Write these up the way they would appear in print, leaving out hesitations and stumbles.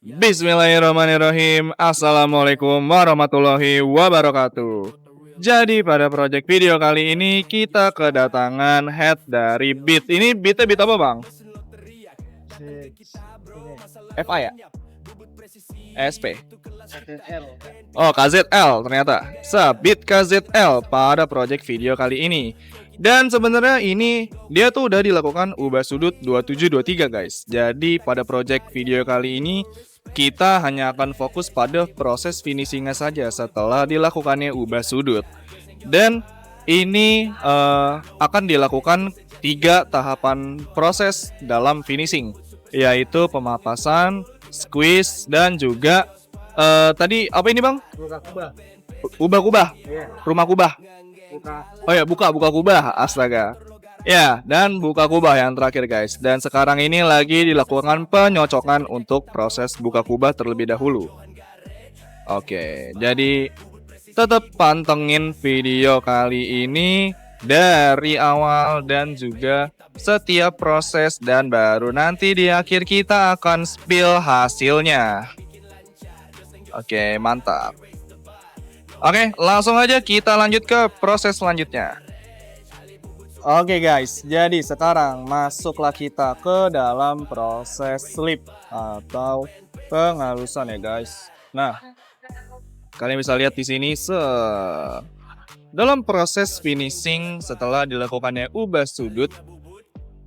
Bismillahirrahmanirrahim. Assalamualaikum warahmatullahi wabarakatuh. Jadi pada project video kali ini kita kedatangan head dari Beat. Ini beatnya beat apa bang? FA ya? SP. Oh KZL ternyata. Beat KZL pada project video kali ini. Dan sebenarnya ini dia tuh udah dilakukan ubah sudut 2723 guys. Jadi pada project video kali ini kita hanya akan fokus pada proses finishingnya saja setelah dilakukannya ubah sudut. Dan ini akan dilakukan 3 tahapan proses dalam finishing, yaitu pemapasan, squeeze, dan juga tadi apa ini bang? Ubah kubah, rumah kubah. Oh ya, buka kubah, astaga. Ya, dan buka kubah yang terakhir guys. Dan sekarang ini lagi dilakukan penyocokan untuk proses buka kubah terlebih dahulu. Oke, jadi tetap pantengin video kali ini dari awal dan juga setiap proses, dan baru nanti di akhir kita akan spill hasilnya. Oke, mantap. Oke, langsung aja kita lanjut ke proses selanjutnya. Oke guys, jadi sekarang masuklah kita ke dalam proses slip atau penghalusan ya guys. Nah, kalian bisa lihat di sini dalam proses finishing setelah dilakukannya ubah sudut,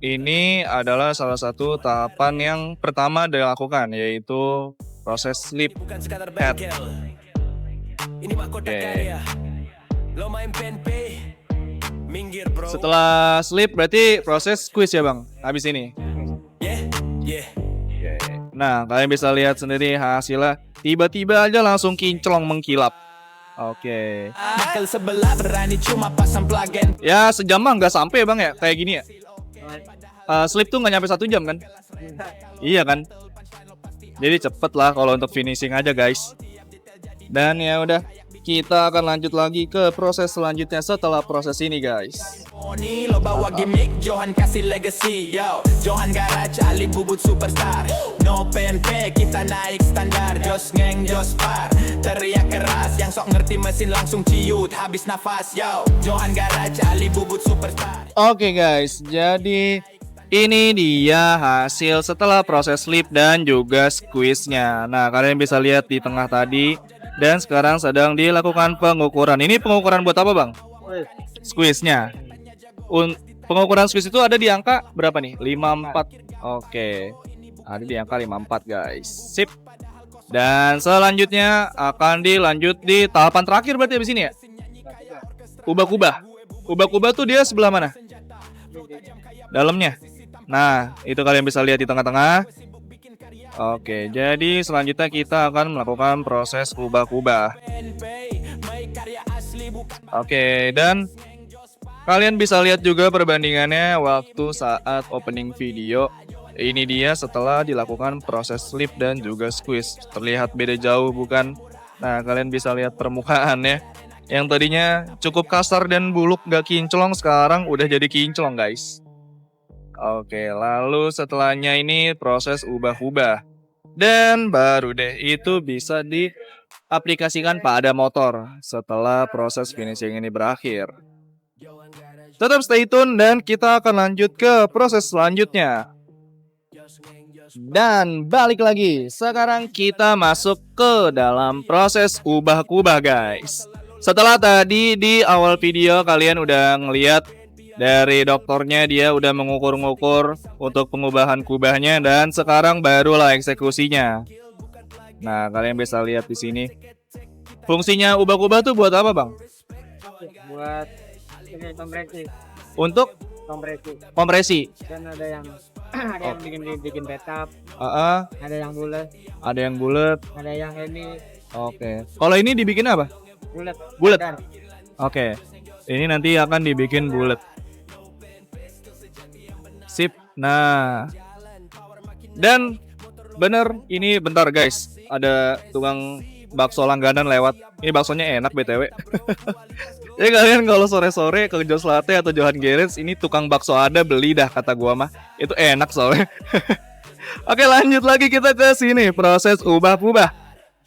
ini adalah salah satu tahapan yang pertama dilakukan, yaitu proses slip head. Oke. Setelah slip berarti proses squeeze ya bang, habis ini. Nah, kalian bisa lihat sendiri hasilnya, tiba-tiba aja langsung kinclong mengkilap. Oke. Ya sejam mah nggak sampai bang ya, kayak gini ya. Slip tuh nggak nyampe 1 jam kan? Iya kan? Jadi cepet lah kalau untuk finishing aja guys. Dan ya udah, kita akan lanjut lagi ke proses selanjutnya setelah proses ini guys. Oke guys, jadi ini dia hasil setelah proses slip dan juga squeeze-nya. Nah, kalian bisa lihat di tengah tadi. Dan sekarang sedang dilakukan pengukuran. Ini pengukuran buat apa bang? Squeeze-nya. Pengukuran squeeze itu ada di angka berapa nih? 54. Oke. Ada di angka 54 guys. Sip. Dan selanjutnya akan dilanjut di tahapan terakhir berarti abis ini ya? Ubah kubah. Ubah kubah tuh dia sebelah mana? Dalamnya. Nah, itu kalian bisa lihat di tengah-tengah. Oke, jadi selanjutnya kita akan melakukan proses ubah kubah. Oke, dan kalian bisa lihat juga perbandingannya waktu saat opening video. Ini dia setelah dilakukan proses slip dan juga squeeze. Terlihat beda jauh bukan? Nah, kalian bisa lihat permukaannya. Yang tadinya cukup kasar dan buluk gak kinclong, sekarang udah jadi kinclong guys. Oke, lalu setelahnya ini proses ubah-ubah. Dan baru deh itu bisa diaplikasikan pada motor setelah proses finishing ini berakhir. Tetap stay tune dan kita akan lanjut ke proses selanjutnya. Dan balik lagi, sekarang kita masuk ke dalam proses ubah-kubah guys. Setelah tadi di awal video kalian udah ngeliat dari dokternya, dia udah mengukur-ngukur untuk pengubahan kubahnya, dan sekarang barulah eksekusinya. Nah, kalian bisa lihat di sini. Fungsinya ubah kubah tuh buat apa, Bang? Buat ini kompresi. Untuk kompresi. Kan ada yang bikin betap. Ada yang bulat. Ada yang bulat. Ada yang ini. Oke. Kalau ini dibikin apa? Bulat. Oke. Ini nanti akan dibikin bulat. Sip. Nah, dan bener ini bentar guys, ada tukang bakso langganan lewat. Ini baksonya enak BTW. Ya kalian kalau sore-sore ke Jos Latte atau Johan Garage, ini tukang bakso ada, beli dah kata gua mah. Itu enak soalnya. Oke, lanjut lagi kita ke sini, proses ubah-ubah.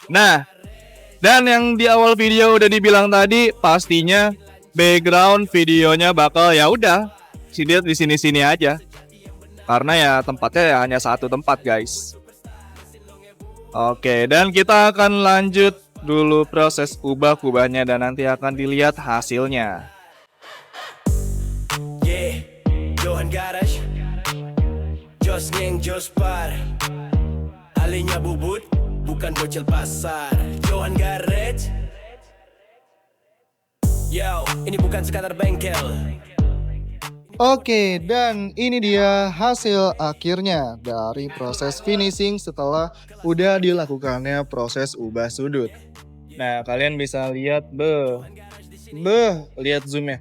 Nah, dan yang di awal video udah dibilang tadi, pastinya background videonya bakal ya udah di sini-sini aja. Karena ya tempatnya ya hanya satu tempat, guys. Oke, dan kita akan lanjut dulu proses ubah-ubahnya dan nanti akan dilihat hasilnya. Johan Garage, Jos Geng Jos Par, alinya bubut, bukan bocil pasar. Johan Garage, yo, ini bukan sekadar bengkel. Oke, dan ini dia hasil akhirnya dari proses finishing setelah udah dilakukannya proses ubah sudut. Nah, kalian bisa lihat, lihat zoomnya,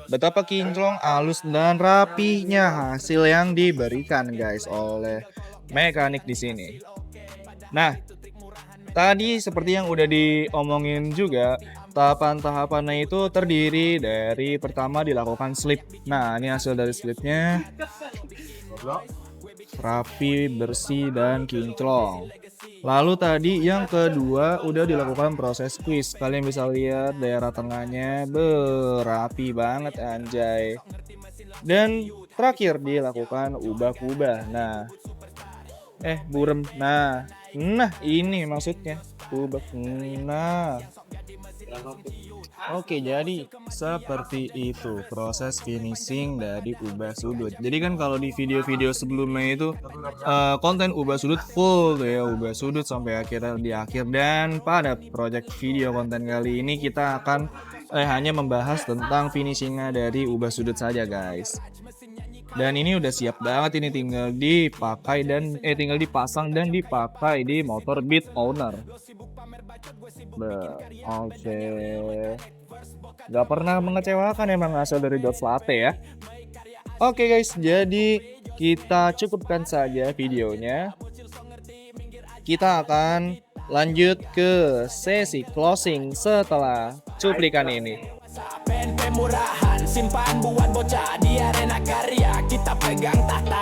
betapa kinclong, halus dan rapinya hasil yang diberikan guys oleh mekanik di sini. Nah, tadi seperti yang udah diomongin juga, tahapan-tahapannya itu terdiri dari pertama dilakukan slip. Nah, ini hasil dari slipnya. Rapi, bersih, dan kinclong. Lalu tadi yang kedua udah dilakukan proses squeeze. Kalian bisa lihat daerah tengahnya berapi banget anjay. Dan terakhir dilakukan ubah-ubah. Nah, burem. Nah ini maksudnya ubah. Nah, oke, jadi seperti itu proses finishing dari ubah sudut. Jadi kan kalau di video-video sebelumnya itu konten ubah sudut full tuh ya, ubah sudut sampai akhirnya di akhir. Dan pada project video konten kali ini kita akan hanya membahas tentang finishingnya dari ubah sudut saja guys. Dan ini udah siap banget, ini tinggal dipakai dan tinggal dipasang dan dipakai di motor Beat Owner. Oke. Gak pernah mengecewakan emang hasil dari George Latte ya. Oke guys, jadi kita cukupkan saja videonya. Kita akan lanjut ke sesi closing setelah cuplikan ini. Pemurahan, simpan buat bocah di arena karya, kita pegang tahta.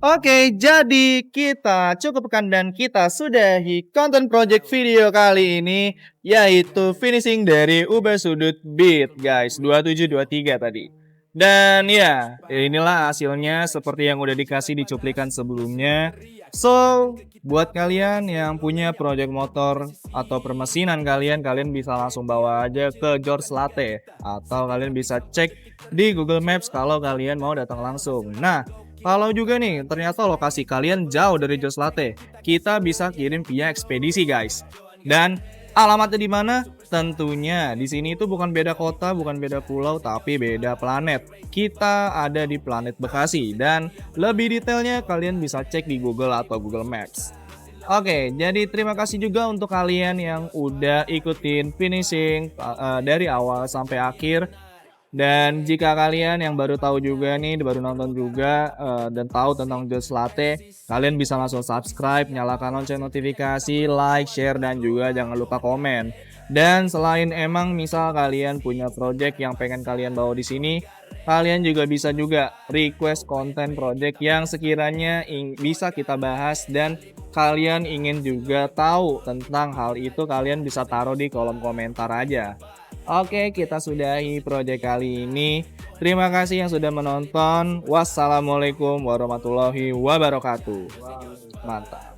Oke, jadi kita cukupkan dan kita sudahi konten project video kali ini, yaitu finishing dari ubah sudut Beat guys, 2723 tadi. Dan ya, inilah hasilnya seperti yang udah dikasih di cuplikan sebelumnya. So, buat kalian yang punya project motor atau permesinan kalian bisa langsung bawa aja ke George Latte. Atau kalian bisa cek di Google Maps kalau kalian mau datang langsung. Nah, kalau juga nih ternyata lokasi kalian jauh dari George Latte, kita bisa kirim via ekspedisi guys. Dan alamatnya di mana? Tentunya di sini itu bukan beda kota, bukan beda pulau, tapi beda planet. Kita ada di planet Bekasi dan lebih detailnya kalian bisa cek di Google atau Google Maps. Oke, jadi terima kasih juga untuk kalian yang udah ikutin finishing dari awal sampai akhir. Dan jika kalian yang baru tahu juga nih, baru nonton juga dan tahu tentang George Latte, kalian bisa langsung subscribe, nyalakan lonceng notifikasi, like, share, dan juga jangan lupa komen. Dan selain emang misal kalian punya project yang pengen kalian bawa di sini, kalian juga bisa request konten project yang sekiranya bisa kita bahas dan kalian ingin juga tahu tentang hal itu, kalian bisa taruh di kolom komentar aja. Oke, kita sudahi project kali ini. Terima kasih yang sudah menonton. Wassalamualaikum warahmatullahi wabarakatuh. Mantap.